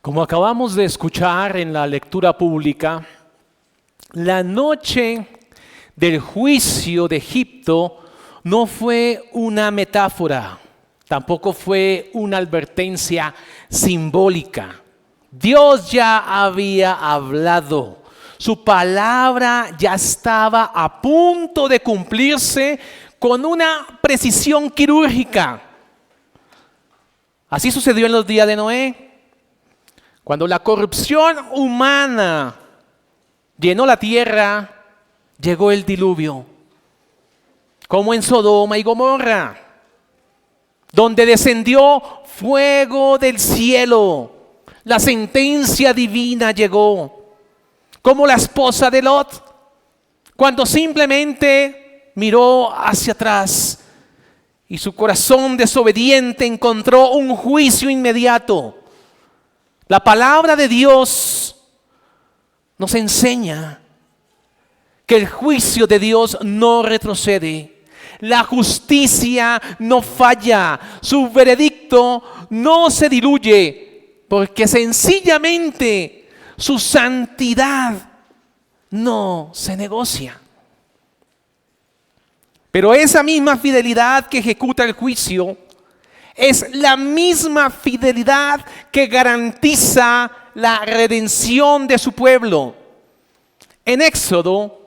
Como acabamos de escuchar en la lectura pública, la noche del juicio de Egipto no fue una metáfora, tampoco fue una advertencia simbólica. Dios ya había hablado, su palabra ya estaba a punto de cumplirse con una precisión quirúrgica. Así sucedió en los días de Noé. Cuando la corrupción humana llenó la tierra, llegó el diluvio, como en Sodoma y Gomorra, donde descendió fuego del cielo. La sentencia divina llegó, como la esposa de Lot, cuando simplemente miró hacia atrás y su corazón desobediente encontró un juicio inmediato. La palabra de Dios nos enseña que el juicio de Dios no retrocede. La justicia no falla. Su veredicto no se diluye, porque sencillamente su santidad no se negocia. Pero esa misma fidelidad que ejecuta el juicio es la misma fidelidad que garantiza la redención de su pueblo. En Éxodo,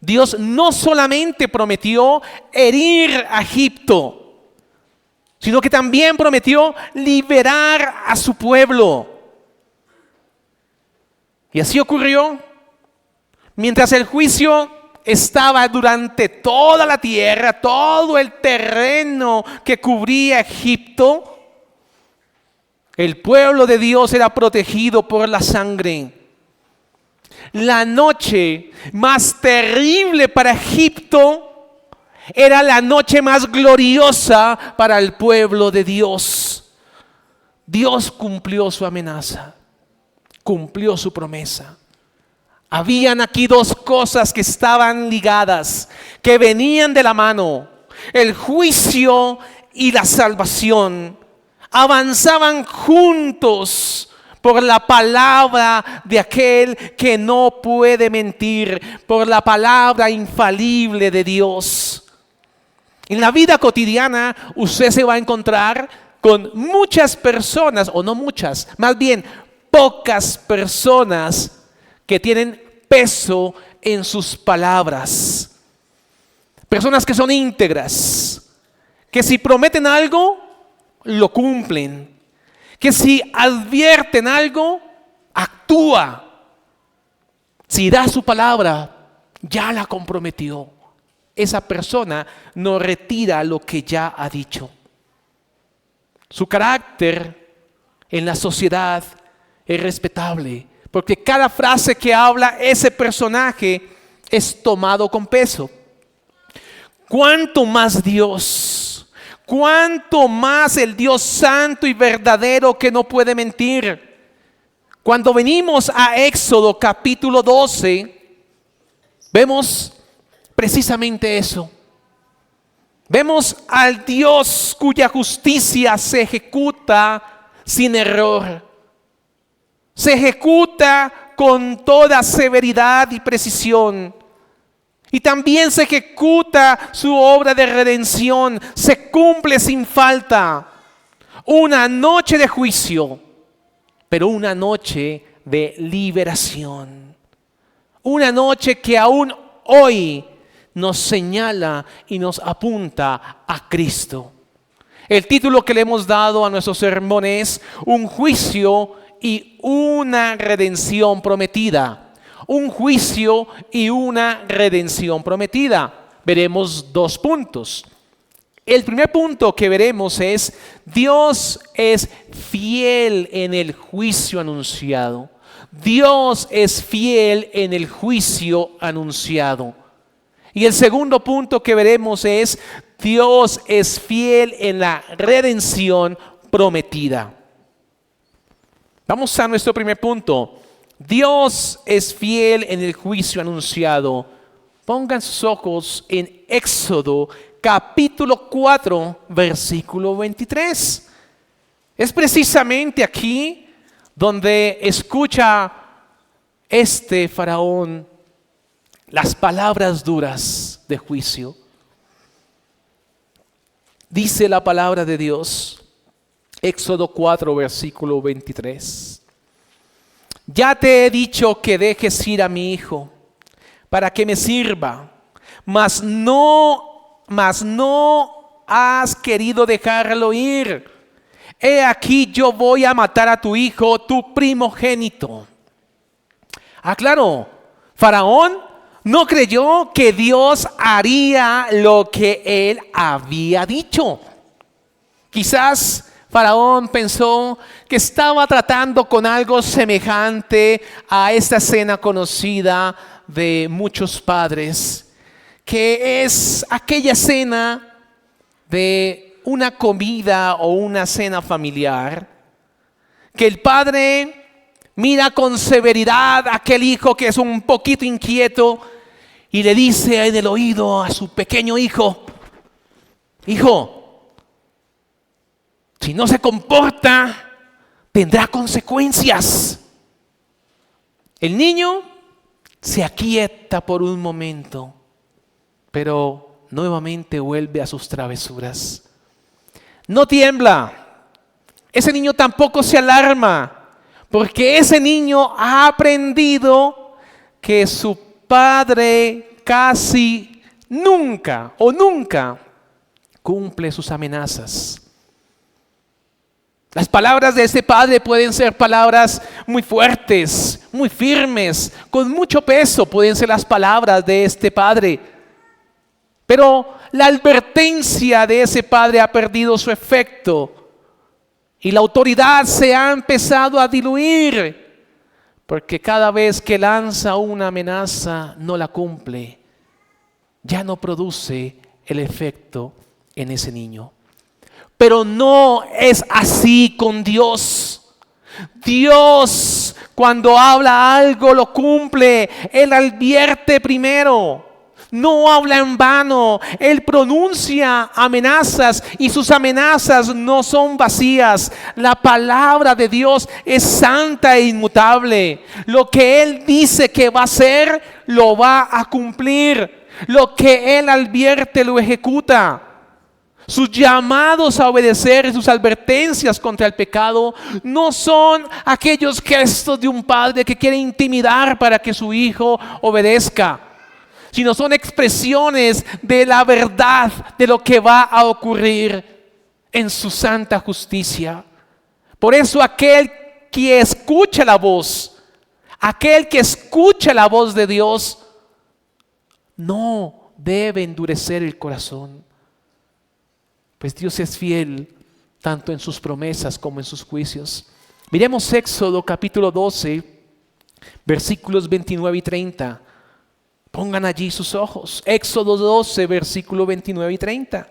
Dios no solamente prometió herir a Egipto, sino que también prometió liberar a su pueblo. Y así ocurrió. Mientras el juicio estaba durante toda la tierra, todo el terreno que cubría Egipto, el pueblo de Dios era protegido por la sangre. La noche más terrible para Egipto era la noche más gloriosa para el pueblo de Dios. Dios cumplió su amenaza, cumplió su promesa. Habían aquí dos cosas que estaban ligadas, que venían de la mano: el juicio y la salvación. Avanzaban juntos por la palabra de aquel que no puede mentir, por la palabra infalible de Dios. En la vida cotidiana usted se va a encontrar con muchas personas, o no muchas, más bien pocas personas que tienen peso en sus palabras. Personas que son íntegras, que si prometen algo, lo cumplen. Que si advierten algo, actúa. Si da su palabra, ya la comprometió. Esa persona no retira lo que ya ha dicho. Su carácter en la sociedad es respetable, porque cada frase que habla ese personaje es tomado con peso. ¿Cuánto más Dios? ¿Cuánto más el Dios santo y verdadero que no puede mentir? Cuando venimos a Éxodo capítulo 12, vemos precisamente eso. Vemos al Dios cuya justicia se ejecuta sin error. Se ejecuta con toda severidad y precisión. Y también se ejecuta su obra de redención. Se cumple sin falta. Una noche de juicio, pero una noche de liberación. Una noche que aún hoy nos señala y nos apunta a Cristo. El título que le hemos dado a nuestro sermón es Un juicio y una redención prometida. Un juicio y una redención prometida. Veremos dos puntos. El primer punto que veremos es: Dios es fiel en el juicio anunciado. Dios es fiel en el juicio anunciado. Y el segundo punto que veremos es: Dios es fiel en la redención prometida. Vamos a nuestro primer punto. Dios es fiel en el juicio anunciado. Pongan sus ojos en Éxodo capítulo 4, versículo 23. Es precisamente aquí donde escucha Faraón las palabras duras de juicio. Dice la palabra de Dios, Éxodo 4, versículo 23. Ya te he dicho que dejes ir a mi hijo para que me sirva, mas no has querido dejarlo ir. He aquí yo voy a matar a tu hijo, tu primogénito. Claro, Faraón no creyó que Dios haría lo que él había dicho. Quizás Faraón pensó que estaba tratando con algo semejante a esta escena conocida de muchos padres, que es aquella escena de una comida o una cena familiar, que el padre mira con severidad a aquel hijo que es un poquito inquieto y le dice en el oído a su pequeño hijo: hijo, si no se comporta, tendrá consecuencias. El niño se aquieta por un momento, pero nuevamente vuelve a sus travesuras. No tiembla. Ese niño tampoco se alarma, porque ese niño ha aprendido que su padre casi nunca cumple sus amenazas. Las palabras de este padre pueden ser palabras muy fuertes, muy firmes, con mucho peso pueden ser las palabras de este padre. Pero la advertencia de ese padre ha perdido su efecto y la autoridad se ha empezado a diluir, porque cada vez que lanza una amenaza no la cumple, ya no produce el efecto en ese niño. Pero no es así con Dios. Dios, cuando habla algo, lo cumple. Él advierte primero. No habla en vano. Él pronuncia amenazas y sus amenazas no son vacías. La palabra de Dios es santa e inmutable. Lo que Él dice que va a hacer, lo va a cumplir. Lo que Él advierte, lo ejecuta. Sus llamados a obedecer, sus advertencias contra el pecado no son aquellos gestos de un padre que quiere intimidar para que su hijo obedezca, sino son expresiones de la verdad de lo que va a ocurrir en su santa justicia. Por eso aquel que escucha la voz de Dios, no debe endurecer el corazón. Pues Dios es fiel tanto en sus promesas como en sus juicios. Miremos Éxodo capítulo 12, versículos 29 y 30. Pongan allí sus ojos. Éxodo 12, versículo 29 y 30.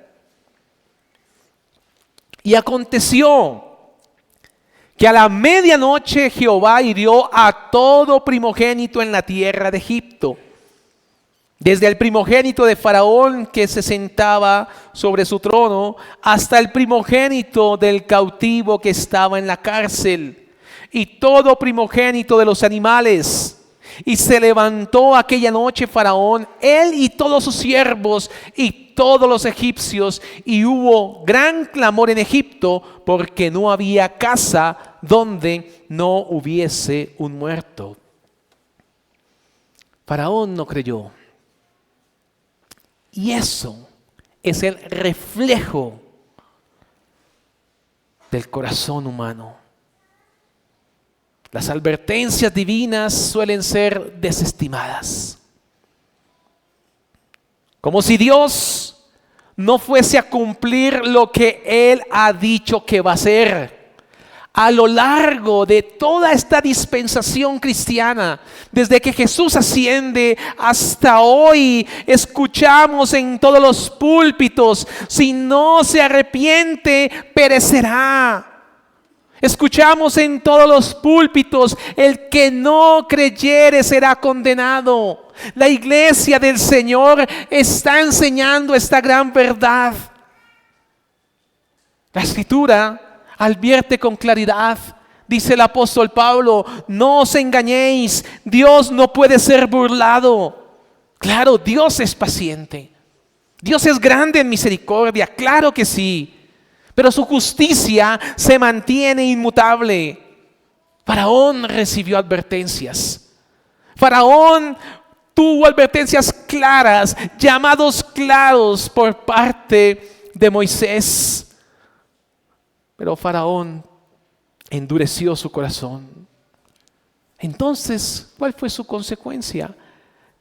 Y aconteció que a la medianoche Jehová hirió a todo primogénito en la tierra de Egipto, desde el primogénito de Faraón que se sentaba sobre su trono, hasta el primogénito del cautivo que estaba en la cárcel, y todo primogénito de los animales. Y se levantó aquella noche Faraón, él y todos sus siervos y todos los egipcios, y hubo gran clamor en Egipto, porque no había casa donde no hubiese un muerto. Faraón no creyó. Y eso es el reflejo del corazón humano. Las advertencias divinas suelen ser desestimadas, como si Dios no fuese a cumplir lo que Él ha dicho que va a hacer. A lo largo de toda esta dispensación cristiana, desde que Jesús asciende hasta hoy, escuchamos en todos los púlpitos: si no se arrepiente, perecerá. Escuchamos en todos los púlpitos: el que no creyere será condenado. La iglesia del Señor está enseñando esta gran verdad. La Escritura advierte con claridad Dice el apóstol Pablo, no os engañéis, Dios no puede ser burlado. Claro, Dios es paciente. Dios es grande en misericordia, claro que sí. Pero su justicia se mantiene inmutable. Faraón recibió advertencias. Faraón tuvo advertencias claras, llamados claros por parte de Moisés. Pero Faraón endureció su corazón. Entonces, ¿cuál fue su consecuencia?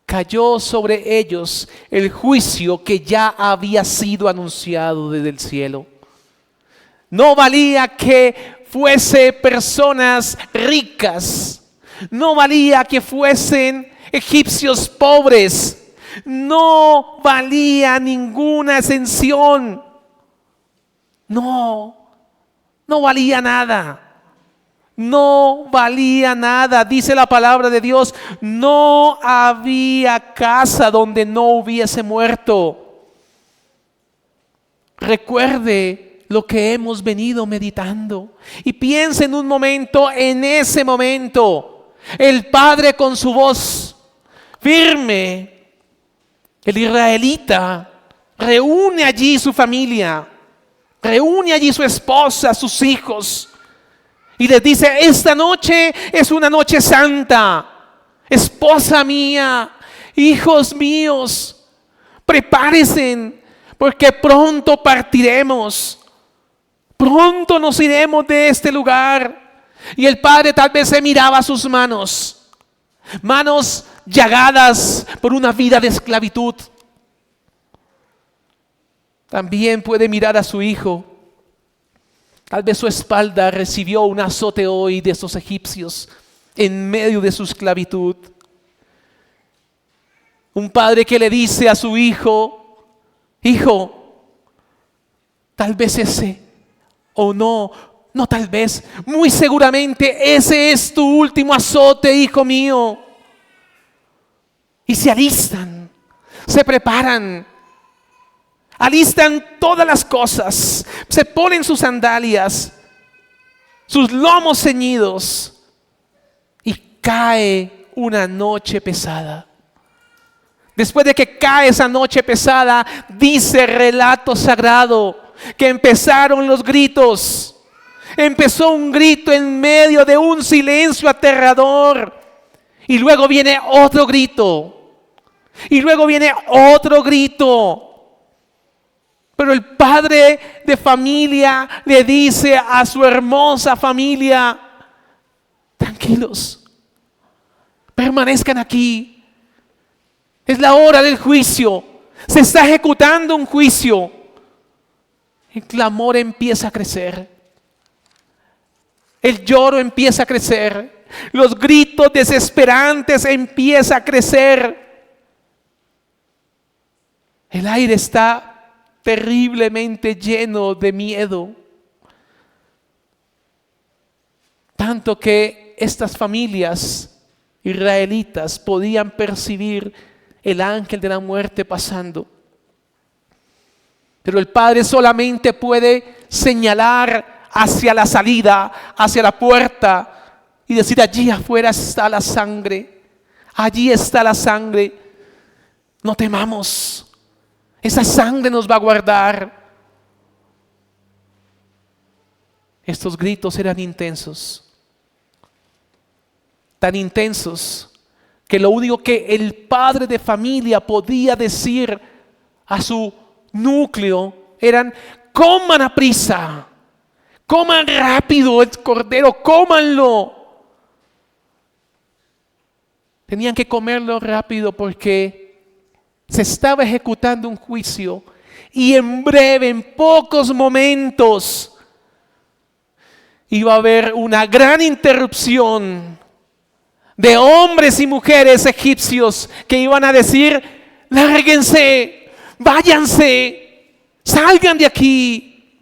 Cayó sobre ellos el juicio que ya había sido anunciado desde el cielo. No valía que fuese personas ricas, no valía que fuesen egipcios pobres, no valía ninguna ascensión, no valía nada. No valía nada, dice la palabra de Dios, no había casa donde no hubiese muerto. Recuerde lo que hemos venido meditando y piense en un momento, en ese momento, el Padre con su voz firme, el israelita, reúne allí su familia, reúne allí su esposa, sus hijos. Y les dice, esta noche es una noche santa. Esposa mía, hijos míos, prepárense, porque pronto partiremos. Pronto nos iremos de este lugar. Y el padre tal vez se miraba a sus manos. Manos llagadas por una vida de esclavitud. También puede mirar a su hijo. Tal vez su espalda recibió un azote hoy de esos egipcios en medio de su esclavitud. Un padre que le dice a su hijo, hijo, tal vez ese, o no tal vez, muy seguramente ese es tu último azote, hijo mío. Y se alistan, se preparan. Alistan todas las cosas, se ponen sus sandalias, sus lomos ceñidos y cae una noche pesada. Después de que cae esa noche pesada, dice el relato sagrado que empezaron los gritos. Empezó un grito en medio de un silencio aterrador y luego viene otro grito y luego viene otro grito. Pero el padre de familia le dice a su hermosa familia, tranquilos, permanezcan aquí. Es la hora del juicio. Se está ejecutando un juicio. El clamor empieza a crecer. El lloro empieza a crecer. Los gritos desesperantes empiezan a crecer. El aire está terriblemente lleno de miedo. Tanto que estas familias israelitas podían percibir el ángel de la muerte pasando. Pero el padre solamente puede señalar hacia la salida, hacia la puerta y decir, allí afuera está la sangre. Allí está la sangre. No temamos. Esa sangre nos va a guardar. Estos gritos eran intensos. Tan intensos que lo único que el padre de familia podía decir a su núcleo eran, coman a prisa, coman rápido el cordero, cómanlo. Tenían que comerlo rápido porque se estaba ejecutando un juicio y en breve, en pocos momentos, iba a haber una gran interrupción de hombres y mujeres egipcios que iban a decir, lárguense, váyanse, salgan de aquí.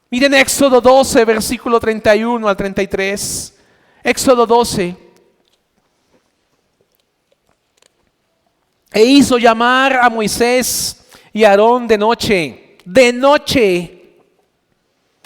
Miren Éxodo 12, versículo 31 al 33. Éxodo 12. E hizo llamar a Moisés y a Aarón de noche,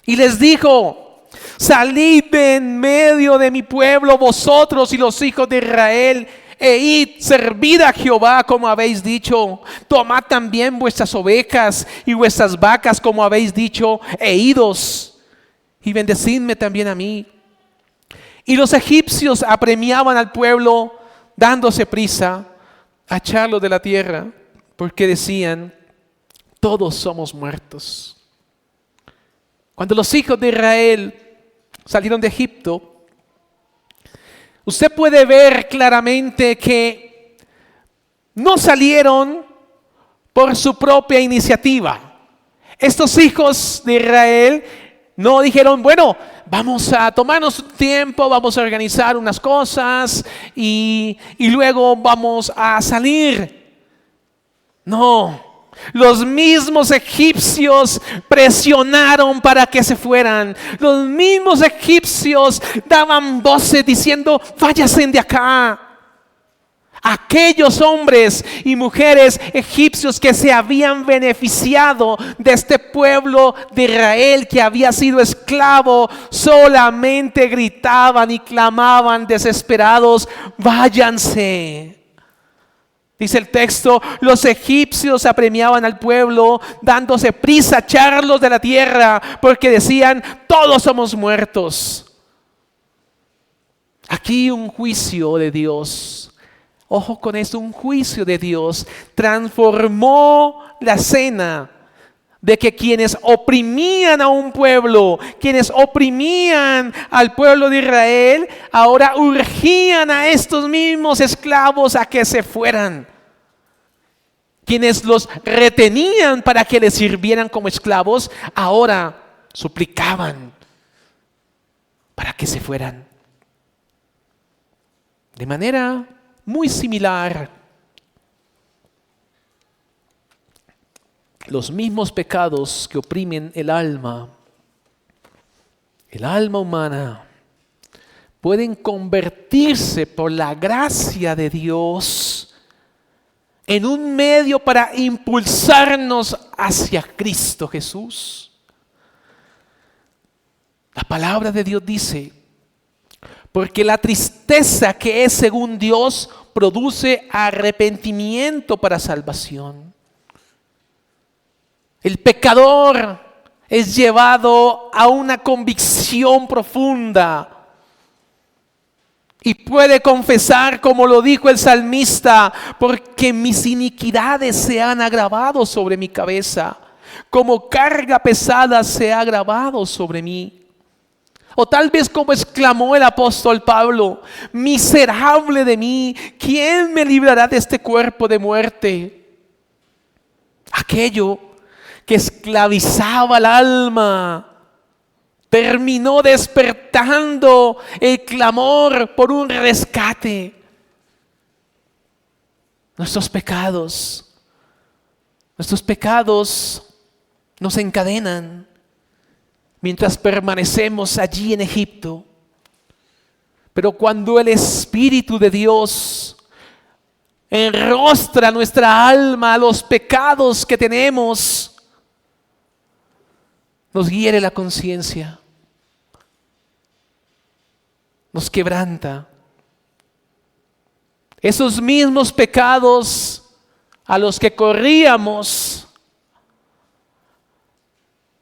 y les dijo, salid de en medio de mi pueblo, vosotros y los hijos de Israel, e id, servid a Jehová como habéis dicho. Tomad también vuestras ovejas y vuestras vacas como habéis dicho, e idos, y bendecidme también a mí. Y los egipcios apremiaban al pueblo, dándose prisa a echarlo de la tierra, porque decían: todos somos muertos. Cuando los hijos de Israel salieron de Egipto, usted puede ver claramente que no salieron por su propia iniciativa. Estos hijos de Israel no dijeron: bueno, vamos a tomarnos un tiempo, vamos a organizar unas cosas y luego vamos a salir. No. Los mismos egipcios presionaron para que se fueran. Los mismos egipcios daban voces diciendo: váyanse de acá. Aquellos hombres y mujeres egipcios que se habían beneficiado de este pueblo de Israel que había sido esclavo, solamente gritaban y clamaban desesperados: váyanse. Dice el texto: los egipcios apremiaban al pueblo, dándose prisa a echarlos de la tierra, porque decían: todos somos muertos. Aquí un juicio de Dios. Ojo con esto, un juicio de Dios transformó la escena de que quienes oprimían a un pueblo, quienes oprimían al pueblo de Israel, ahora urgían a estos mismos esclavos a que se fueran. Quienes los retenían para que les sirvieran como esclavos, ahora suplicaban para que se fueran. De manera muy similar, los mismos pecados que oprimen el alma humana, pueden convertirse por la gracia de Dios en un medio para impulsarnos hacia Cristo Jesús. La palabra de Dios dice: porque la tristeza que es según Dios produce arrepentimiento para salvación. El pecador es llevado a una convicción profunda y puede confesar, como lo dijo el salmista: porque mis iniquidades se han agravado sobre mi cabeza, como carga pesada se ha agravado sobre mí. O tal vez como exclamó el apóstol Pablo: miserable de mí, ¿quién me librará de este cuerpo de muerte? Aquello que esclavizaba al alma terminó despertando el clamor por un rescate. Nuestros pecados nos encadenan mientras permanecemos allí en Egipto. Pero cuando el Espíritu de Dios enrostra nuestra alma a los pecados que tenemos, nos hiere la conciencia, nos quebranta. Esos mismos pecados a los que corríamos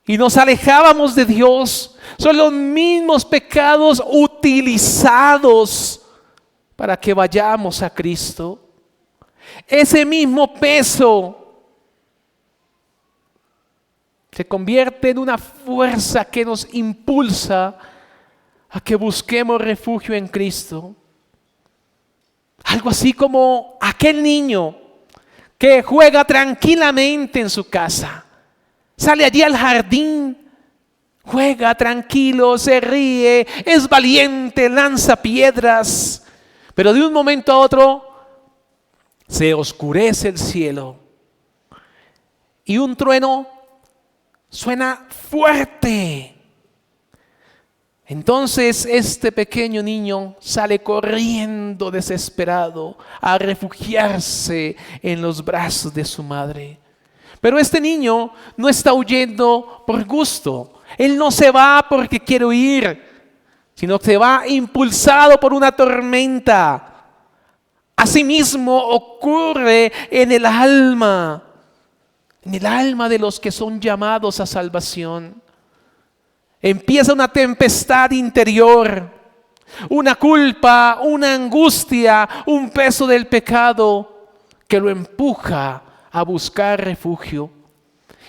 y nos alejábamos de Dios son los mismos pecados utilizados para que vayamos a Cristo. Ese mismo peso se convierte en una fuerza que nos impulsa a que busquemos refugio en Cristo. Algo así como aquel niño que juega tranquilamente en su casa. Sale allí al jardín, juega tranquilo, se ríe, es valiente, lanza piedras. Pero de un momento a otro se oscurece el cielo y un trueno suena fuerte. Entonces este pequeño niño sale corriendo desesperado a refugiarse en los brazos de su madre. Pero este niño no está huyendo por gusto. Él no se va porque quiere huir, sino que se va impulsado por una tormenta. Asimismo ocurre en el alma de los que son llamados a salvación. Empieza una tempestad interior, una culpa, una angustia, un peso del pecado que lo empuja a buscar refugio.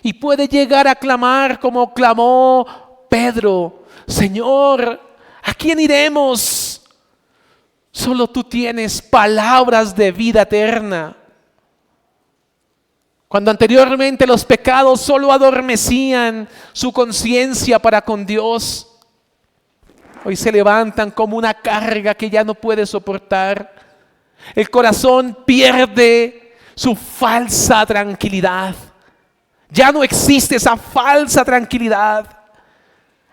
Y puede llegar a clamar como clamó Pedro: Señor, ¿a quién iremos? Solo tú tienes palabras de vida eterna. Cuando anteriormente los pecados solo adormecían su conciencia para con Dios, hoy se levantan como una carga que ya no puede soportar. El corazón pierde su falsa tranquilidad. Ya no existe esa falsa tranquilidad.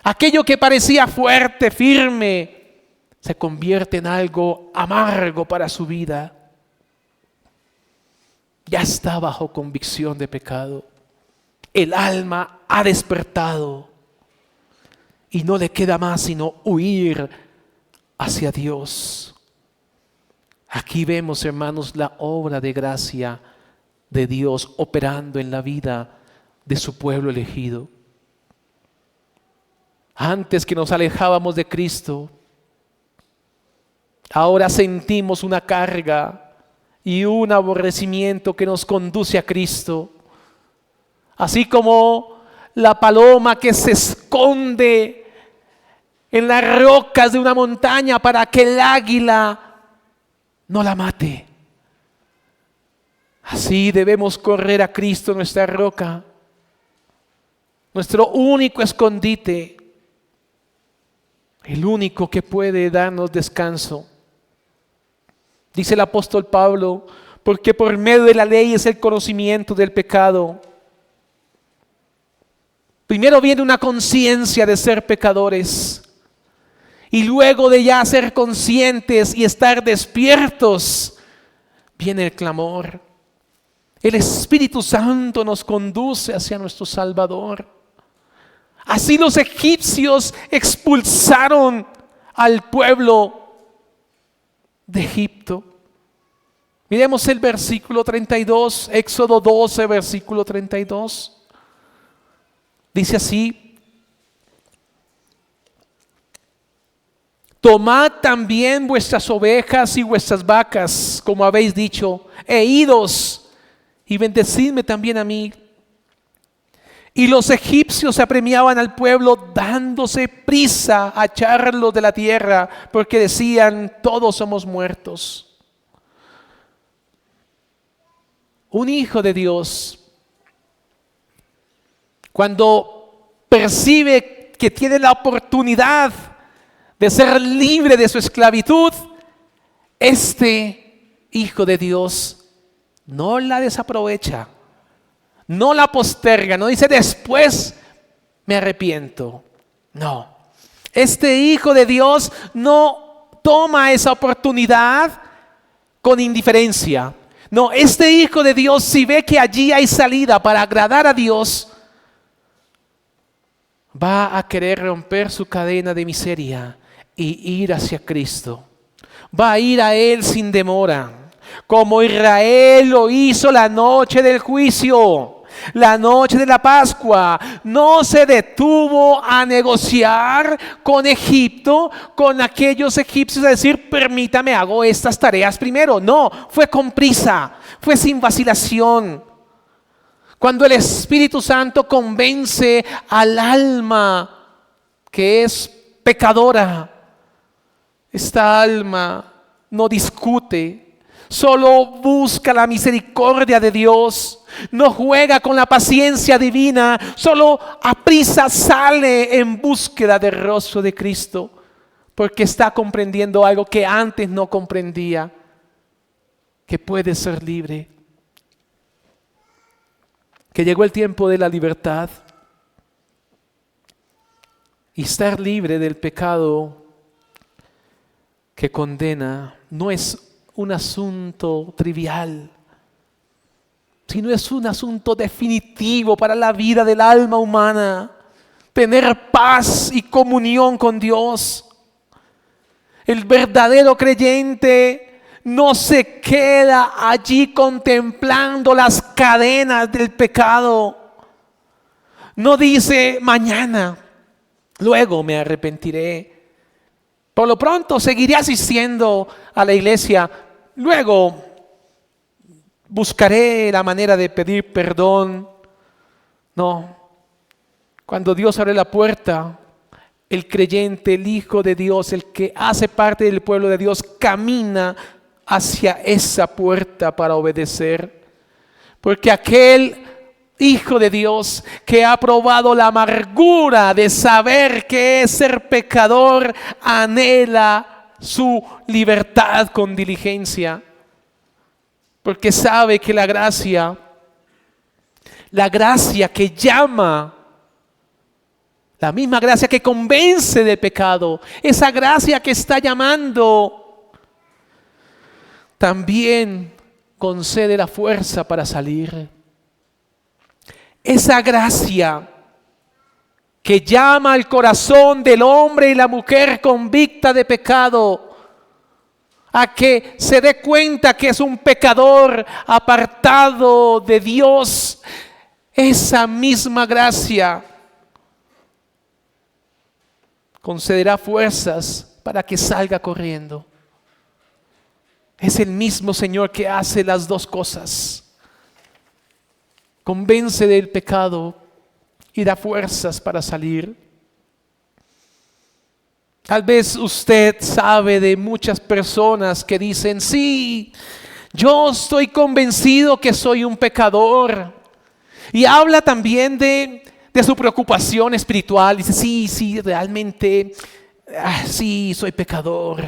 Aquello que parecía fuerte, firme, se convierte en algo amargo para su vida. Ya está bajo convicción de pecado. El alma ha despertado y no le queda más sino huir hacia Dios. Aquí vemos, hermanos, la obra de gracia de Dios operando en la vida de su pueblo elegido. Antes que nos alejábamos de Cristo, ahora sentimos una carga y un aborrecimiento que nos conduce a Cristo. Así como la paloma que se esconde en las rocas de una montaña para que el águila no la mate. Así debemos correr a Cristo, nuestra roca, nuestro único escondite, el único que puede darnos descanso. Dice el apóstol Pablo: porque por medio de la ley es el conocimiento del pecado. Primero viene una conciencia de ser pecadores, y luego de ya ser conscientes y estar despiertos, viene el clamor. El Espíritu Santo nos conduce hacia nuestro Salvador. Así los egipcios expulsaron al pueblo de Egipto. Miremos el versículo 32, Éxodo 12, versículo 32. Dice así: tomad también vuestras ovejas y vuestras vacas, como habéis dicho, e idos y bendecidme también a mí. Y los egipcios apremiaban al pueblo dándose prisa a echarlo de la tierra, porque decían: todos somos muertos. Un hijo de Dios, cuando percibe que tiene la oportunidad de ser libre de su esclavitud, este hijo de Dios no la desaprovecha. No la posterga, no dice después me arrepiento. No, este hijo de Dios no toma esa oportunidad con indiferencia. No, este hijo de Dios, si ve que allí hay salida para agradar a Dios, va a querer romper su cadena de miseria y ir hacia Cristo. Va a ir a Él sin demora, como Israel lo hizo la noche del juicio. La noche de la Pascua no se detuvo a negociar con Egipto, con aquellos egipcios, a decir: permítame, hago estas tareas primero. No, fue con prisa, fue sin vacilación. Cuando el Espíritu Santo convence al alma que es pecadora, esta alma no discute, solo busca la misericordia de Dios. No juega con la paciencia divina, solo aprisa sale en búsqueda del rostro de Cristo, porque está comprendiendo algo que antes no comprendía, que puede ser libre, que llegó el tiempo de la libertad y estar libre del pecado que condena. No es un asunto trivial, sino es un asunto definitivo para la vida del alma humana. tener paz y comunión con Dios. El verdadero creyente no se queda allí contemplando las cadenas del pecado. No dice mañana, luego me arrepentiré. Por lo pronto seguiré asistiendo a la iglesia. Luego buscaré la manera de pedir perdón. No. Cuando Dios abre la puerta, el creyente, el Hijo de Dios, el que hace parte del pueblo de Dios, camina hacia esa puerta para obedecer. Porque aquel Hijo de Dios que ha probado la amargura de saber que es ser pecador, anhela su libertad con diligencia. Porque sabe que la gracia que llama, la misma gracia que convence de pecado, esa gracia que está llamando, también concede la fuerza para salir. Esa gracia que llama al corazón del hombre y la mujer convicta de pecado a que se dé cuenta que es un pecador apartado de Dios. Esa misma gracia concederá fuerzas para que salga corriendo. Es el mismo Señor que hace las dos cosas. Convence del pecado y da fuerzas para salir. Tal vez usted sabe de muchas personas que dicen, sí, yo estoy convencido que soy un pecador. Y habla también de su preocupación espiritual. Dice, sí, realmente, sí, soy pecador.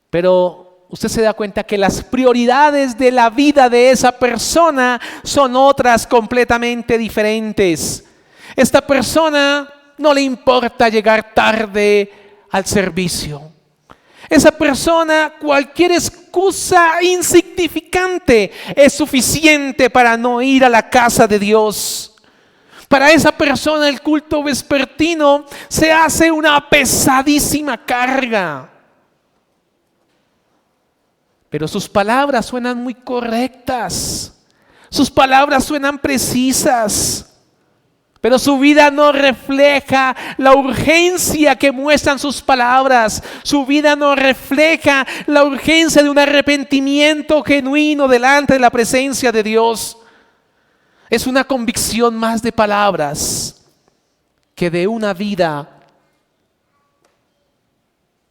Pero usted se da cuenta que las prioridades de la vida de esa persona son otras completamente diferentes. Esta persona no le importa llegar tarde al servicio. Esa persona, cualquier excusa insignificante es suficiente para no ir a la casa de Dios. Para esa persona el culto vespertino se hace una pesadísima carga. Pero sus palabras suenan muy correctas. Sus palabras suenan precisas. Pero su vida no refleja la urgencia que muestran sus palabras. Su vida no refleja la urgencia de un arrepentimiento genuino delante de la presencia de Dios. Es una convicción más de palabras que de una vida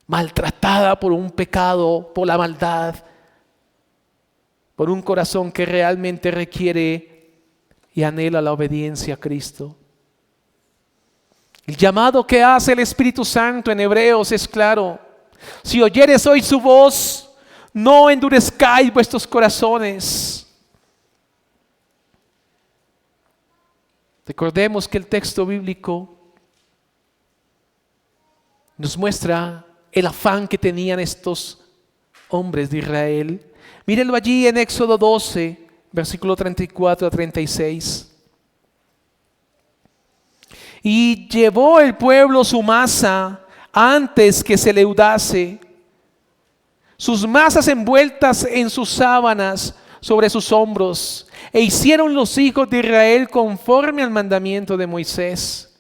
maltratada por un pecado, por la maldad, por un corazón que realmente requiere y anhela la obediencia a Cristo. El llamado que hace el Espíritu Santo en Hebreos es claro. Si oyeres hoy su voz, no endurezcáis vuestros corazones. Recordemos que el texto bíblico nos muestra el afán que tenían estos hombres de Israel. Mírenlo allí en Éxodo 12, versículo 34 a 36. Y llevó el pueblo su masa antes que se leudase, sus masas envueltas en sus sábanas sobre sus hombros, e hicieron los hijos de Israel conforme al mandamiento de Moisés,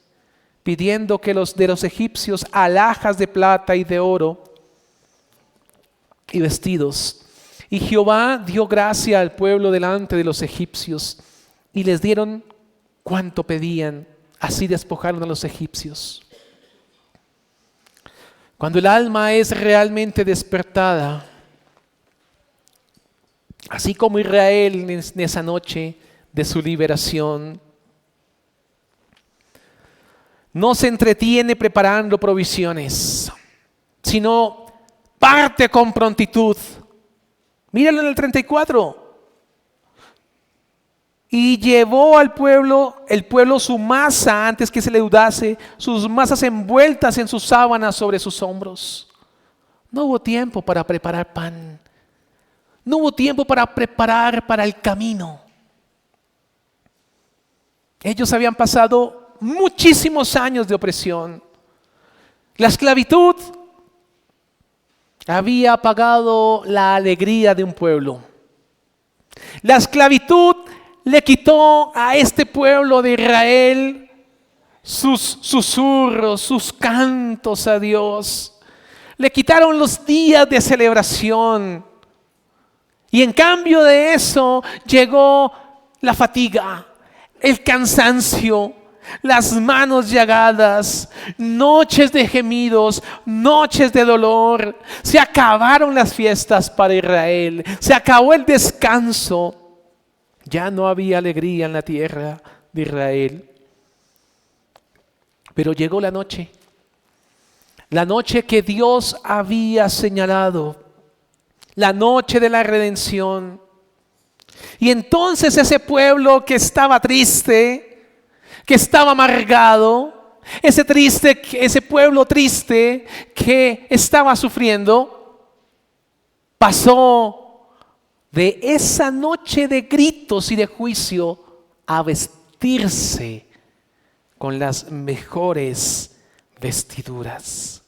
pidiendo que de los egipcios alhajas de plata y de oro y vestidos. Y Jehová dio gracia al pueblo delante de los egipcios, y les dieron cuanto pedían. Así despojaron a los egipcios. Cuando el alma es realmente despertada, así como Israel en esa noche de su liberación, no se entretiene preparando provisiones, sino parte con prontitud. Míralo en el 34. Y llevó al pueblo, el pueblo su masa antes que se leudase, sus masas envueltas en sus sábanas sobre sus hombros. No hubo tiempo para preparar pan. No hubo tiempo para preparar para el camino. Ellos habían pasado muchísimos años de opresión. La esclavitud había apagado la alegría de un pueblo. La esclavitud le quitó a este pueblo de Israel sus susurros, sus cantos a Dios. Le quitaron los días de celebración. Y en cambio de eso llegó la fatiga, el cansancio, las manos llagadas, noches de gemidos, noches de dolor. Se acabaron las fiestas para Israel, se acabó el descanso. Ya no había alegría en la tierra de Israel. Pero llegó la noche que Dios había señalado, la noche de la redención. Y entonces ese pueblo que estaba triste, que estaba amargado, ese pueblo triste que estaba sufriendo, pasó de esa noche de gritos y de juicio a vestirse con las mejores vestiduras.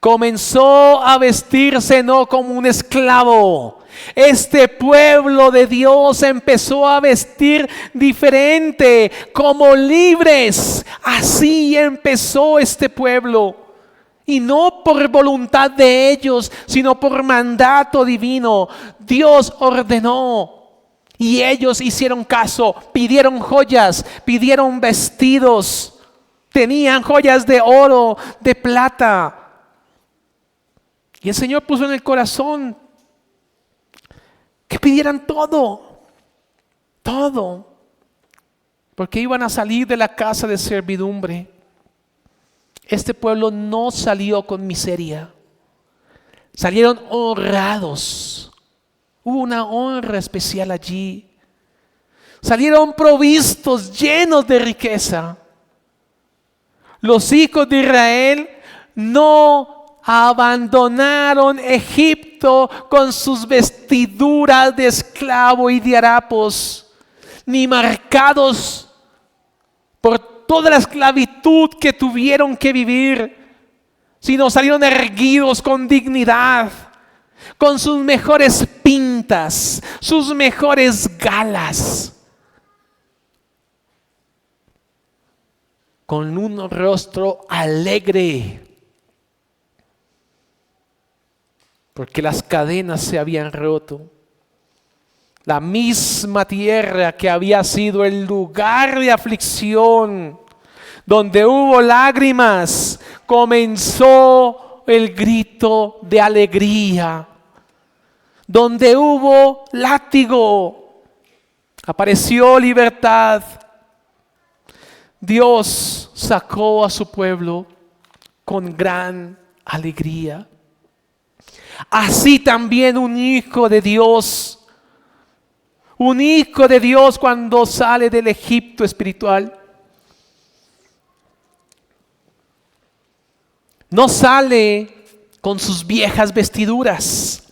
Comenzó a vestirse no como un esclavo. Este pueblo de Dios empezó a vestir diferente, como libres. Así empezó este pueblo. Y no por voluntad de ellos, sino por mandato divino. Dios ordenó. Y ellos hicieron caso, pidieron joyas, pidieron vestidos. Tenían joyas de oro, de plata. Y el Señor puso en el corazón que pidieran todo, porque iban a salir de la casa de servidumbre. Este pueblo no salió con miseria, salieron honrados. Hubo una honra especial allí. Salieron provistos, llenos de riqueza. Los hijos de Israel no abandonaron Egipto con sus vestiduras de esclavo y de harapos, ni marcados por toda la esclavitud que tuvieron que vivir, sino salieron erguidos con dignidad, con sus mejores pintas, sus mejores galas, con un rostro alegre, porque las cadenas se habían roto. La misma tierra que había sido el lugar de aflicción, donde hubo lágrimas, comenzó el grito de alegría. Donde hubo látigo, apareció libertad. Dios sacó a su pueblo con gran alegría. Así también un hijo de Dios cuando sale del Egipto espiritual, no sale con sus viejas vestiduras,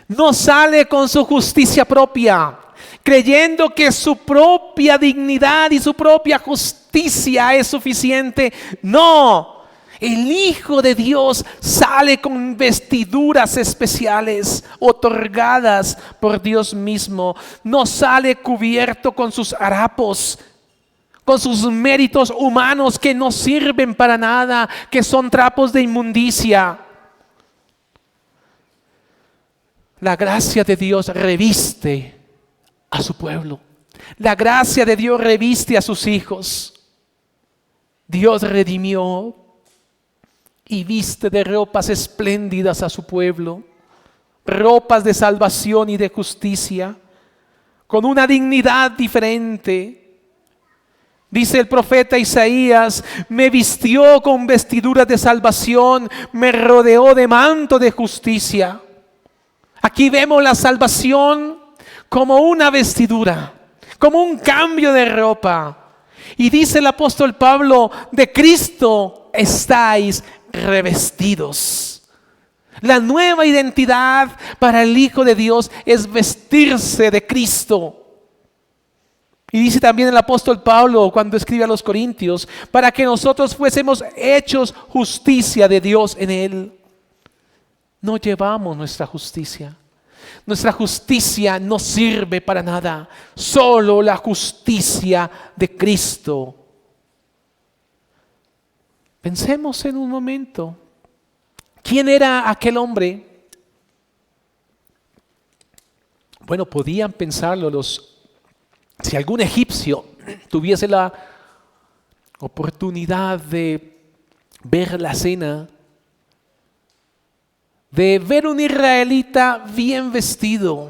no sale con su justicia propia, creyendo que su propia dignidad y su propia justicia es suficiente. No. El Hijo de Dios sale con vestiduras especiales otorgadas por Dios mismo. No sale cubierto con sus harapos, con sus méritos humanos que no sirven para nada, que son trapos de inmundicia. La gracia de Dios reviste a su pueblo. La gracia de Dios reviste a sus hijos. Dios redimió y viste de ropas espléndidas a su pueblo, ropas de salvación y de justicia, con una dignidad diferente. Dice el profeta Isaías: me vistió con vestiduras de salvación, me rodeó de manto de justicia. Aquí vemos la salvación como una vestidura, como un cambio de ropa. Y dice el apóstol Pablo: de Cristo estáis revestidos. La nueva identidad para el Hijo de Dios es vestirse de Cristo. Y dice también el apóstol Pablo cuando escribe a los Corintios, para que nosotros fuésemos hechos justicia de Dios en Él. No llevamos nuestra justicia. Nuestra justicia no sirve para nada. Solo la justicia de Cristo. Pensemos en un momento. ¿Quién era aquel hombre? Bueno, podían pensarlo si algún egipcio tuviese la oportunidad de ver la escena, de ver un israelita bien vestido,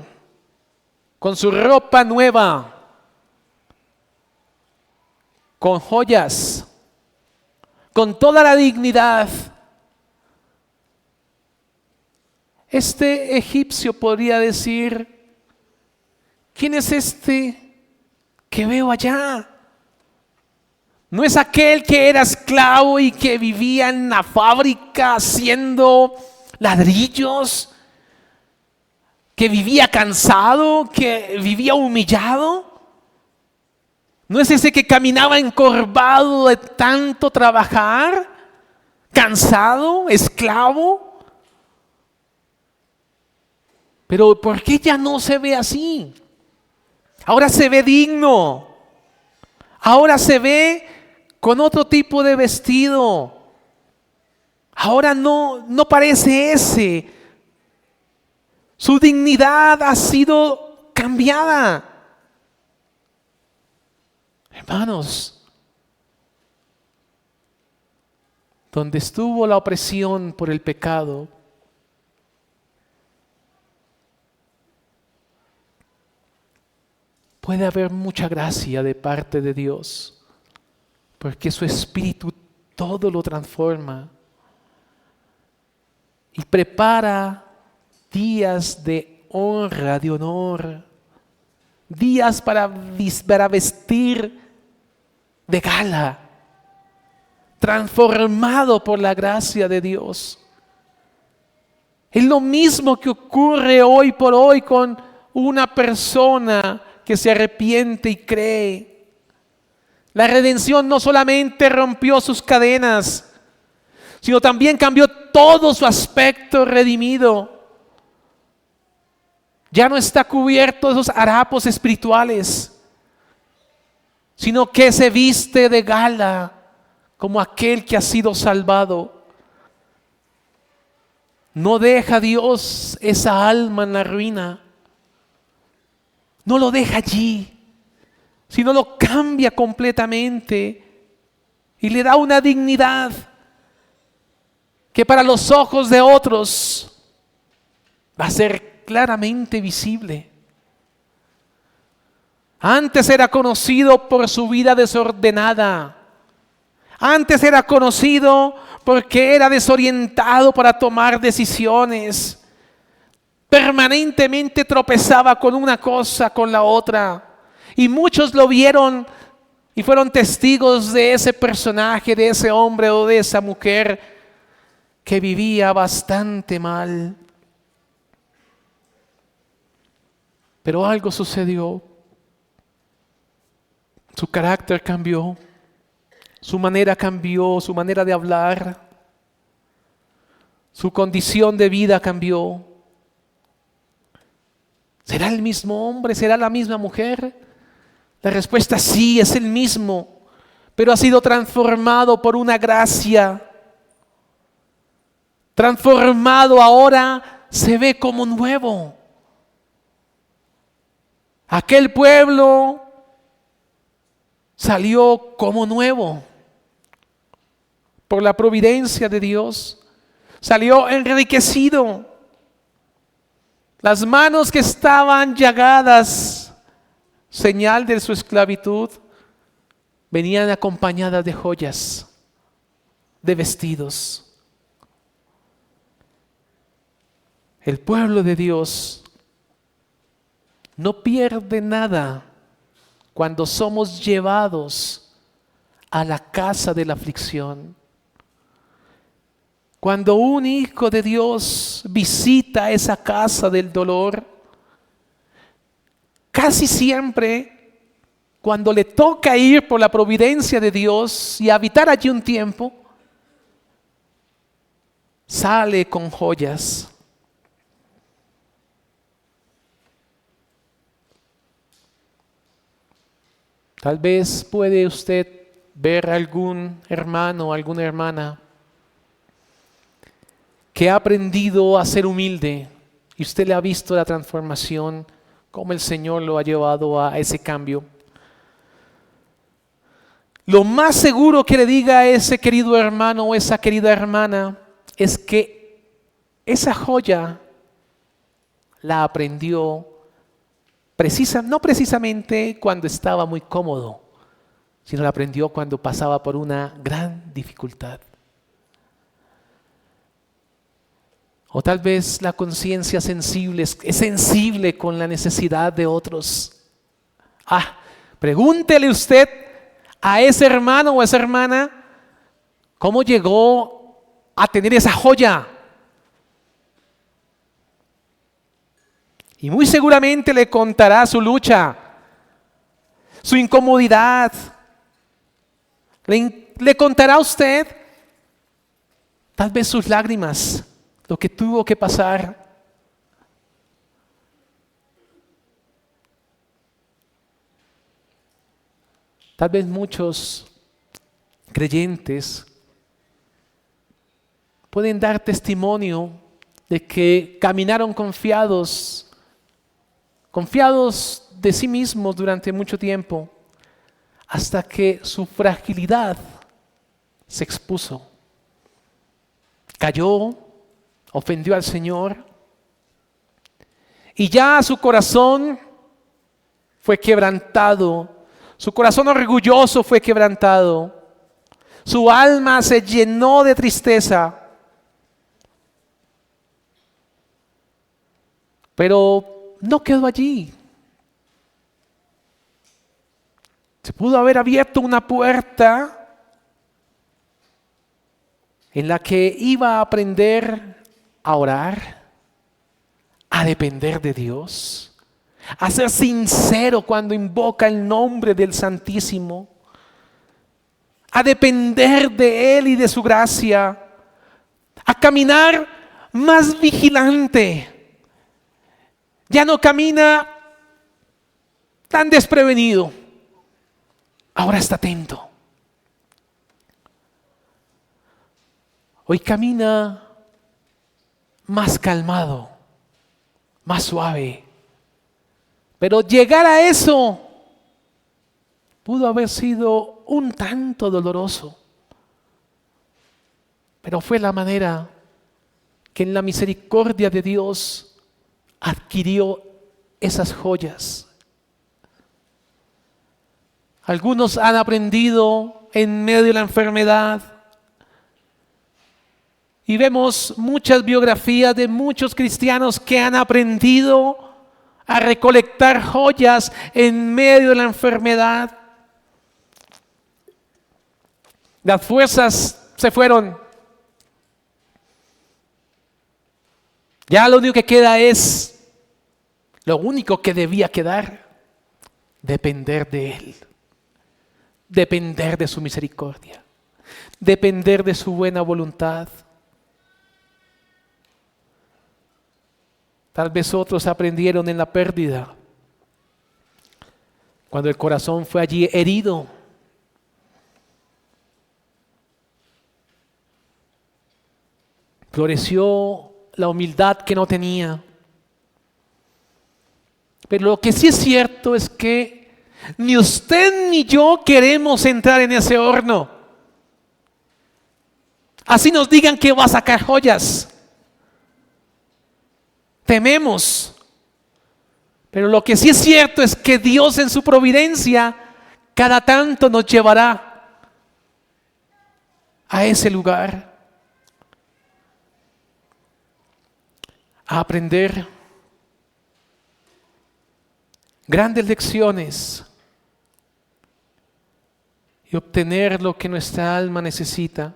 con su ropa nueva, con joyas, con toda la dignidad. Este egipcio podría decir: ¿quién es este que veo allá? ¿No es aquel que era esclavo y que vivía en la fábrica haciendo ladrillos? ¿Que vivía cansado? ¿Que vivía humillado? ¿No es ese que caminaba encorvado de tanto trabajar? ¿Cansado? ¿Esclavo? Pero ¿por qué ya no se ve así? Ahora se ve digno. Ahora se ve con otro tipo de vestido. Ahora no parece ese. Su dignidad ha sido cambiada. Hermanos, donde estuvo la opresión por el pecado, puede haber mucha gracia de parte de Dios, porque su Espíritu todo lo transforma y prepara días de honra, de honor, días para vestir de gala, transformado por la gracia de Dios. Es lo mismo que ocurre hoy por hoy con una persona que se arrepiente y cree. La redención no solamente rompió sus cadenas, sino también cambió todo su aspecto redimido. Ya no está cubierto de esos harapos espirituales, sino que se viste de gala como aquel que ha sido salvado. No deja Dios esa alma en la ruina. No lo deja allí, sino lo cambia completamente y le da una dignidad que para los ojos de otros va a ser claramente visible. Antes era conocido por su vida desordenada. Antes era conocido porque era desorientado para tomar decisiones. Permanentemente tropezaba con una cosa, con la otra. Y muchos lo vieron y fueron testigos de ese personaje, de ese hombre o de esa mujer que vivía bastante mal. Pero algo sucedió. Su carácter cambió, su manera cambió, su manera de hablar, su condición de vida cambió. ¿Será el mismo hombre? ¿Será la misma mujer? La respuesta sí, es el mismo, pero ha sido transformado por una gracia. Transformado, ahora se ve como nuevo. Aquel pueblo salió como nuevo por la providencia de Dios. Salió enriquecido. Las manos que estaban llagadas, señal de su esclavitud, venían acompañadas de joyas, de vestidos. El pueblo de Dios no pierde nada cuando somos llevados a la casa de la aflicción. Cuando un hijo de Dios visita esa casa del dolor, casi siempre cuando le toca ir por la providencia de Dios y habitar allí un tiempo, sale con joyas. Tal vez puede usted ver algún hermano o alguna hermana que ha aprendido a ser humilde y usted le ha visto la transformación, cómo el Señor lo ha llevado a ese cambio. Lo más seguro que le diga a ese querido hermano o esa querida hermana es que esa joya la aprendió no precisamente cuando estaba muy cómodo, sino la aprendió cuando pasaba por una gran dificultad. O tal vez la conciencia sensible es sensible con la necesidad de otros. Pregúntele usted a ese hermano o esa hermana cómo llegó a tener esa joya. Y muy seguramente le contará su lucha, su incomodidad. Le contará a usted tal vez sus lágrimas, lo que tuvo que pasar. Tal vez muchos creyentes pueden dar testimonio de que caminaron confiados de sí mismos durante mucho tiempo, hasta que su fragilidad se expuso. Cayó, ofendió al Señor, y ya su corazón fue quebrantado, su corazón orgulloso fue quebrantado, su alma se llenó de tristeza. Pero no quedó allí. Se pudo haber abierto una puerta en la que iba a aprender a orar, a depender de Dios, a ser sincero cuando invoca el nombre del Santísimo, a depender de Él y de su gracia, a caminar más vigilante. Ya no camina tan desprevenido, ahora está atento. Hoy camina más calmado, más suave. Pero llegar a eso pudo haber sido un tanto doloroso. Pero fue la manera que en la misericordia de Dios adquirió esas joyas. Algunos han aprendido en medio de la enfermedad. Y vemos muchas biografías de muchos cristianos que han aprendido a recolectar joyas en medio de la enfermedad. Las fuerzas se fueron. Ya lo único que queda es lo único que debía quedar: depender de Él, depender de su misericordia, depender de su buena voluntad. Tal vez otros aprendieron en la pérdida, cuando el corazón fue allí herido. Floreció la humildad que no tenía. Pero lo que sí es cierto es que ni usted ni yo queremos entrar en ese horno. Así nos digan que va a sacar joyas. Tememos. Pero lo que sí es cierto es que Dios en su providencia cada tanto nos llevará a ese lugar, a aprender grandes lecciones y obtener lo que nuestra alma necesita.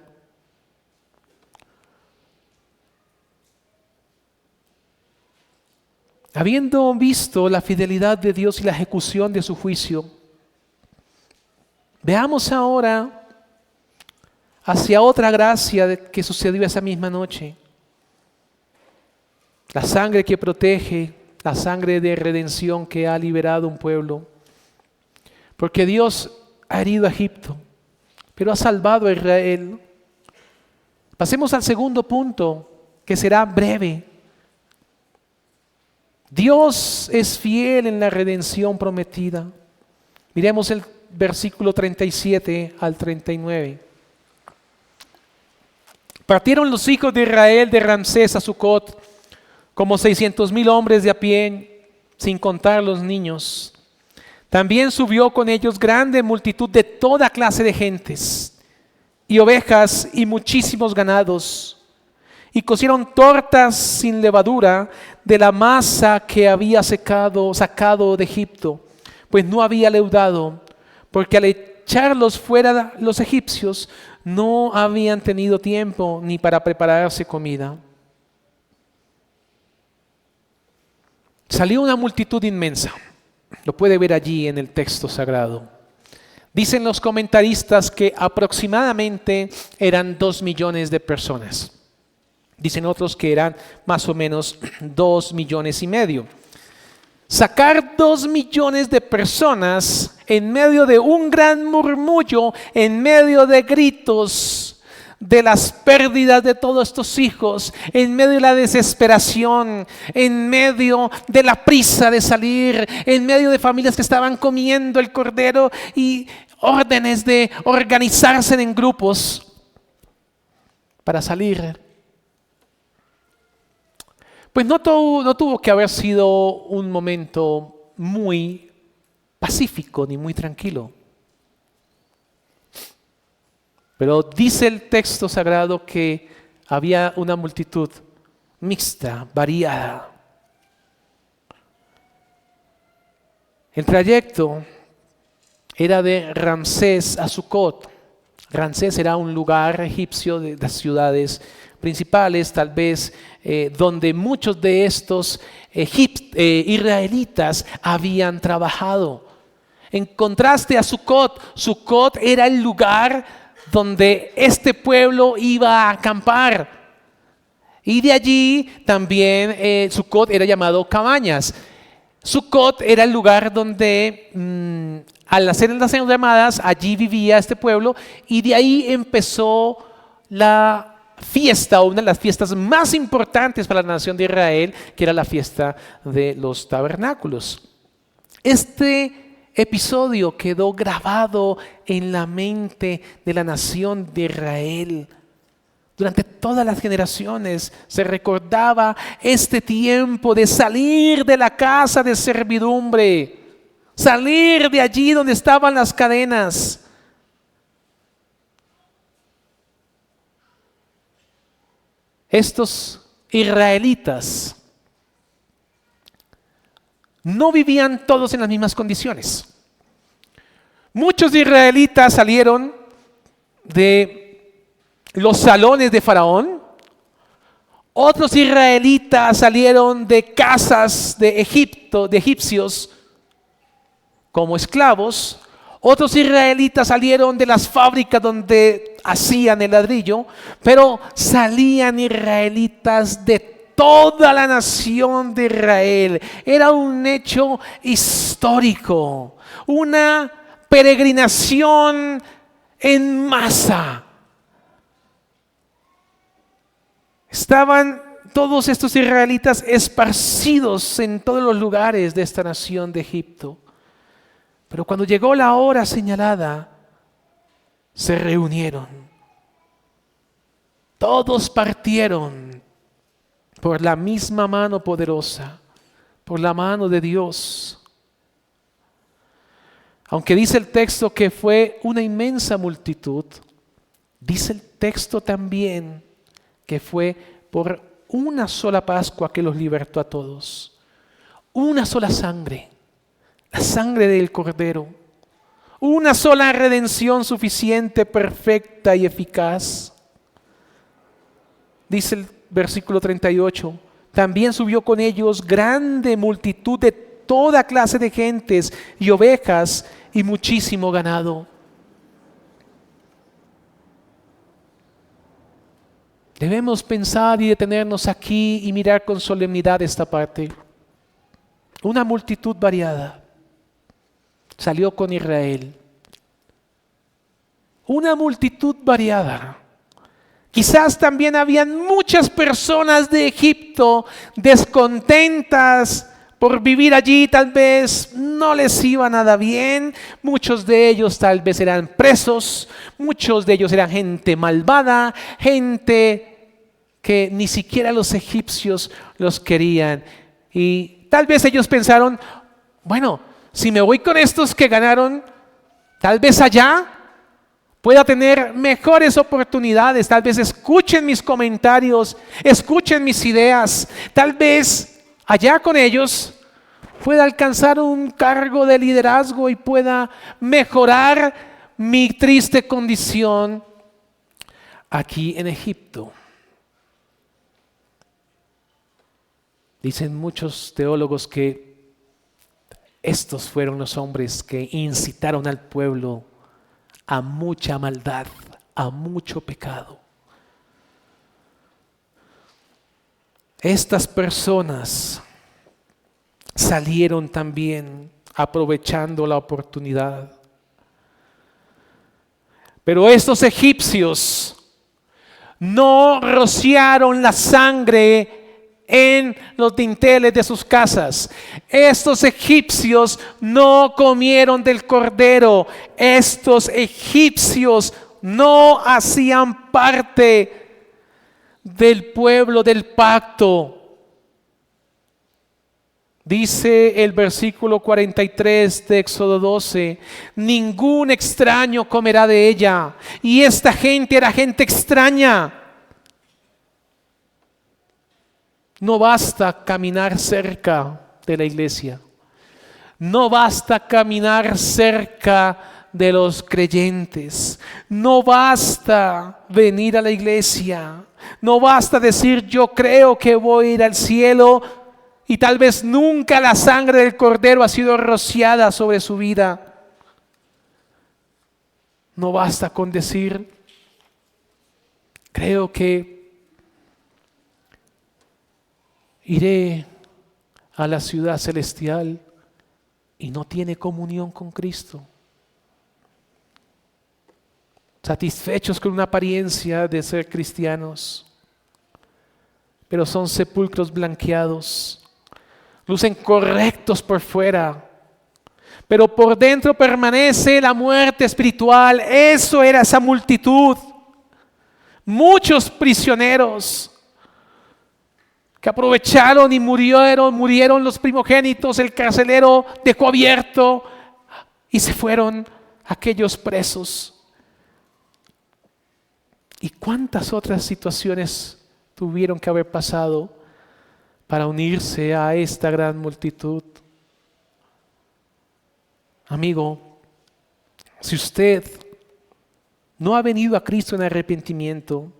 Habiendo visto la fidelidad de Dios y la ejecución de su juicio, Veamos ahora hacia otra gracia que sucedió esa misma noche. La sangre que protege, la sangre de redención que ha liberado un pueblo. Porque Dios ha herido a Egipto, pero ha salvado a Israel. Pasemos al segundo punto, que será breve. Dios es fiel en la redención prometida. Miremos el versículo 37 al 39. Partieron los hijos de Israel de Ramsés a Sucot, como 600,000 hombres de a pie, sin contar los niños. También subió con ellos grande multitud de toda clase de gentes, y ovejas y muchísimos ganados. Y cocieron tortas sin levadura de la masa que había sacado de Egipto, pues no había leudado, porque al echarlos fuera los egipcios no habían tenido tiempo ni para prepararse comida. Salió una multitud inmensa, lo puede ver allí en el texto sagrado. Dicen los comentaristas que aproximadamente eran 2 millones de personas. Dicen otros que eran más o menos 2,5 millones. Sacar 2 millones de personas en medio de un gran murmullo, en medio de gritos, de las pérdidas de todos estos hijos, en medio de la desesperación, en medio de la prisa de salir, en medio de familias que estaban comiendo el cordero y órdenes de organizarse en grupos para salir. Pues no tuvo que haber sido un momento muy pacífico ni muy tranquilo. Pero dice el texto sagrado que había una multitud mixta, variada. El trayecto era de Ramsés a Sucot. Ramsés era un lugar egipcio de las ciudades principales, tal vez donde muchos de estos israelitas habían trabajado. En contraste a Sucot, Sucot era el lugar donde este pueblo iba a acampar. Y de allí también Sucot era llamado cabañas. Sucot era el lugar donde al hacer las llamadas, allí vivía este pueblo, y de ahí empezó la fiesta, una de las fiestas más importantes para la nación de Israel, que era la fiesta de los tabernáculos. Este episodio quedó grabado en la mente de la nación de Israel. Durante todas las generaciones se recordaba este tiempo de salir de la casa de servidumbre, salir de allí donde estaban las cadenas. Estos israelitas no vivían todos en las mismas condiciones. Muchos israelitas salieron de los salones de Faraón. Otros israelitas salieron de casas de Egipto, de egipcios, como esclavos. Otros israelitas salieron de las fábricas donde hacían el ladrillo, pero salían israelitas de toda la nación de Israel. Era un hecho histórico, una peregrinación en masa. Estaban todos estos israelitas esparcidos en todos los lugares de esta nación de Egipto. Pero cuando llegó la hora señalada, se reunieron. Todos partieron por la misma mano poderosa, por la mano de Dios. Aunque dice el texto que fue una inmensa multitud, dice el texto también que fue por una sola Pascua que los libertó a todos. Una sola sangre, la sangre del Cordero. Una sola redención suficiente, perfecta y eficaz. Dice el versículo 38, también subió con ellos grande multitud de toda clase de gentes y ovejas y muchísimo ganado. Debemos pensar y detenernos aquí y mirar con solemnidad esta parte. Una multitud variada salió con Israel. Una multitud variada. Quizás también habían muchas personas de Egipto descontentas por vivir allí, tal vez no les iba nada bien. Muchos de ellos tal vez eran presos, muchos de ellos eran gente malvada, gente que ni siquiera los egipcios los querían. Y tal vez ellos pensaron, bueno, si me voy con estos que ganaron, tal vez allá pueda tener mejores oportunidades. Tal vez escuchen mis comentarios, escuchen mis ideas. Tal vez allá con ellos pueda alcanzar un cargo de liderazgo y pueda mejorar mi triste condición aquí en Egipto. Dicen muchos teólogos que estos fueron los hombres que incitaron al pueblo a mucha maldad, a mucho pecado. Estas personas salieron también aprovechando la oportunidad. Pero estos egipcios no rociaron la sangre en los dinteles de sus casas. Estos egipcios no comieron del cordero. Estos egipcios no hacían parte del pueblo del pacto. Dice el versículo 43 de Éxodo 12, ningún extraño comerá de ella. Y esta gente era gente extraña. No basta caminar cerca de la iglesia. No basta caminar cerca de los creyentes. No basta venir a la iglesia. No basta decir yo creo que voy a ir al cielo y tal vez nunca la sangre del cordero ha sido rociada sobre su vida. No basta con decir creo que iré a la ciudad celestial y no tiene comunión con Cristo. Satisfechos con una apariencia de ser cristianos, pero son sepulcros blanqueados. Lucen correctos por fuera, pero por dentro permanece la muerte espiritual. Eso era esa multitud. Muchos prisioneros que aprovecharon y murieron los primogénitos, el carcelero dejó abierto y se fueron aquellos presos. ¿Y cuántas otras situaciones tuvieron que haber pasado para unirse a esta gran multitud? Amigo, si usted no ha venido a Cristo en arrepentimiento,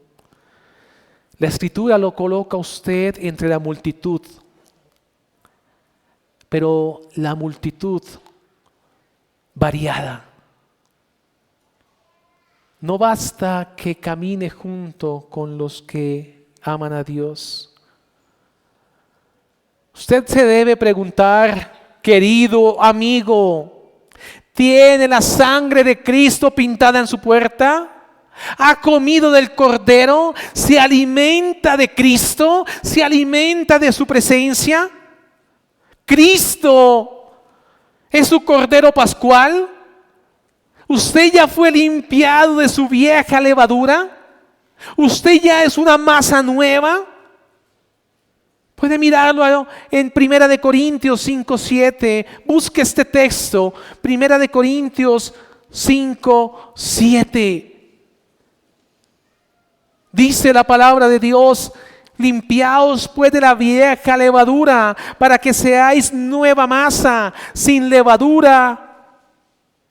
la Escritura lo coloca a usted entre la multitud, pero la multitud variada. No basta que camine junto con los que aman a Dios. Usted se debe preguntar, querido amigo, ¿tiene la sangre de Cristo pintada en su puerta? ¿Ha comido del Cordero? ¿Se alimenta de Cristo? ¿Se alimenta de su presencia? ¿Cristo es su Cordero Pascual? ¿Usted ya fue limpiado de su vieja levadura? ¿Usted ya es una masa nueva? Puede mirarlo en 1 Corintios 5:7. Busque este texto, 1 Corintios 5:7. Dice la palabra de Dios, limpiaos pues de la vieja levadura para que seáis nueva masa, sin levadura,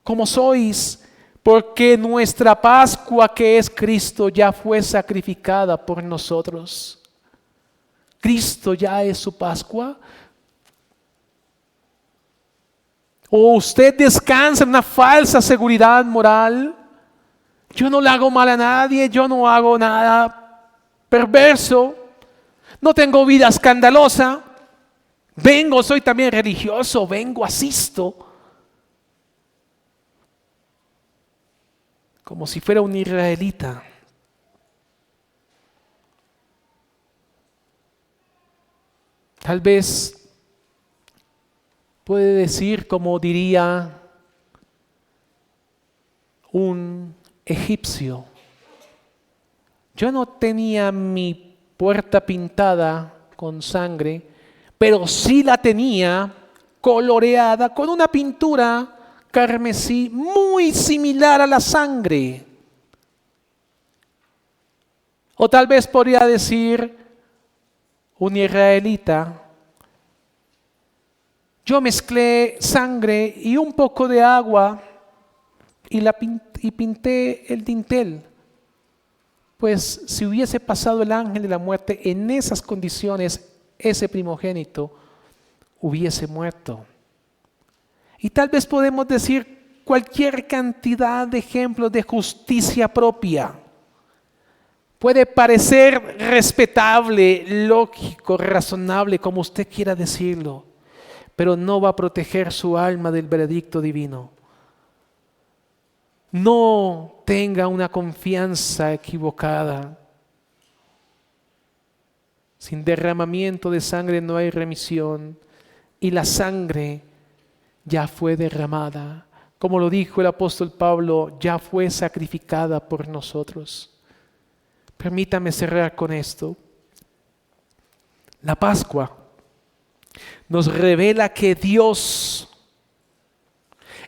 como sois, porque nuestra Pascua, que es Cristo, ya fue sacrificada por nosotros. ¿Cristo ya es su Pascua? ¿O usted descansa en una falsa seguridad moral? Yo no le hago mal a nadie, yo no hago nada perverso, no tengo vida escandalosa. Soy también religioso, asisto. Como si fuera un israelita. Tal vez puede decir, como diría un egipcio: yo no tenía mi puerta pintada con sangre, pero sí la tenía coloreada con una pintura carmesí muy similar a la sangre. O tal vez podría decir un israelita: yo mezclé sangre y un poco de agua y pinté el dintel. Pues si hubiese pasado el ángel de la muerte en esas condiciones, ese primogénito hubiese muerto. Y tal vez podemos decir cualquier cantidad de ejemplos de justicia propia. Puede parecer respetable, lógico, razonable, como usted quiera decirlo, pero no va a proteger su alma del veredicto divino. No tenga una confianza equivocada. Sin derramamiento de sangre no hay remisión, y la sangre ya fue derramada. Como lo dijo el apóstol Pablo, ya fue sacrificada por nosotros. Permítame cerrar con esto. La Pascua nos revela que Dios,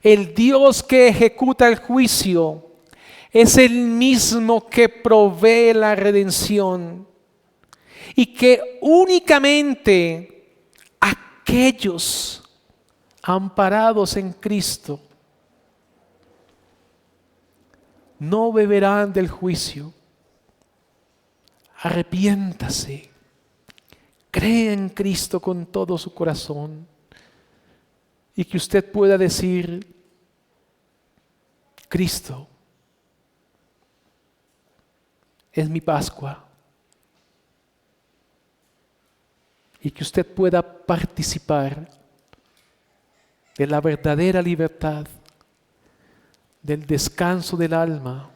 el Dios que ejecuta el juicio, es el mismo que provee la redención, y que únicamente aquellos amparados en Cristo no beberán del juicio. Arrepiéntase, cree en Cristo con todo su corazón, y que usted pueda decir: Cristo es mi Pascua. Y que usted pueda participar de la verdadera libertad, del descanso del alma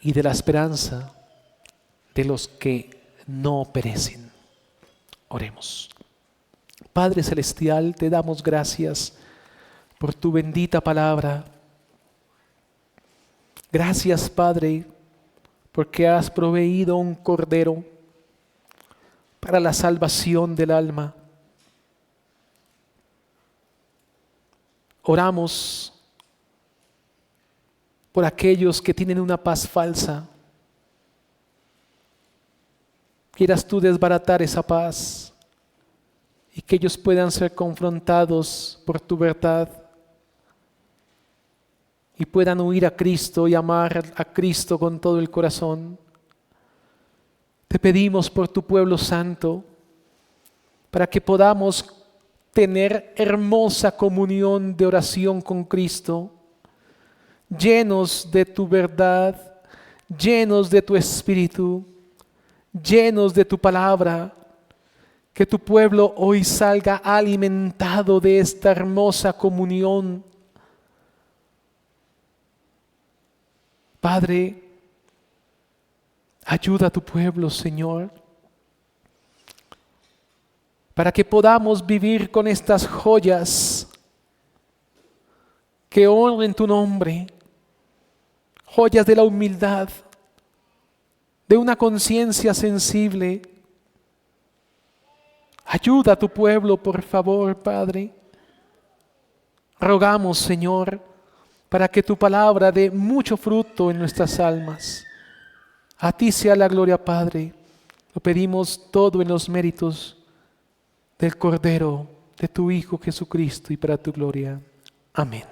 y de la esperanza de los que no perecen. Oremos. Padre celestial, te damos gracias por tu bendita palabra. Gracias, Padre, porque has proveído un cordero para la salvación del alma. Oramos por aquellos que tienen una paz falsa. Quieras tú desbaratar esa paz y que ellos puedan ser confrontados por tu verdad y puedan huir a Cristo y amar a Cristo con todo el corazón. Te pedimos por tu pueblo santo, para que podamos tener hermosa comunión de oración con Cristo, llenos de tu verdad, llenos de tu espíritu, llenos de tu palabra. Que tu pueblo hoy salga alimentado de esta hermosa comunión. Padre, ayuda a tu pueblo, Señor, para que podamos vivir con estas joyas que honren tu nombre, joyas de la humildad, de una conciencia sensible. Ayuda a tu pueblo, por favor, Padre. Rogamos, Señor, para que tu palabra dé mucho fruto en nuestras almas. A ti sea la gloria, Padre. Lo pedimos todo en los méritos del Cordero, de tu Hijo Jesucristo, y para tu gloria. Amén.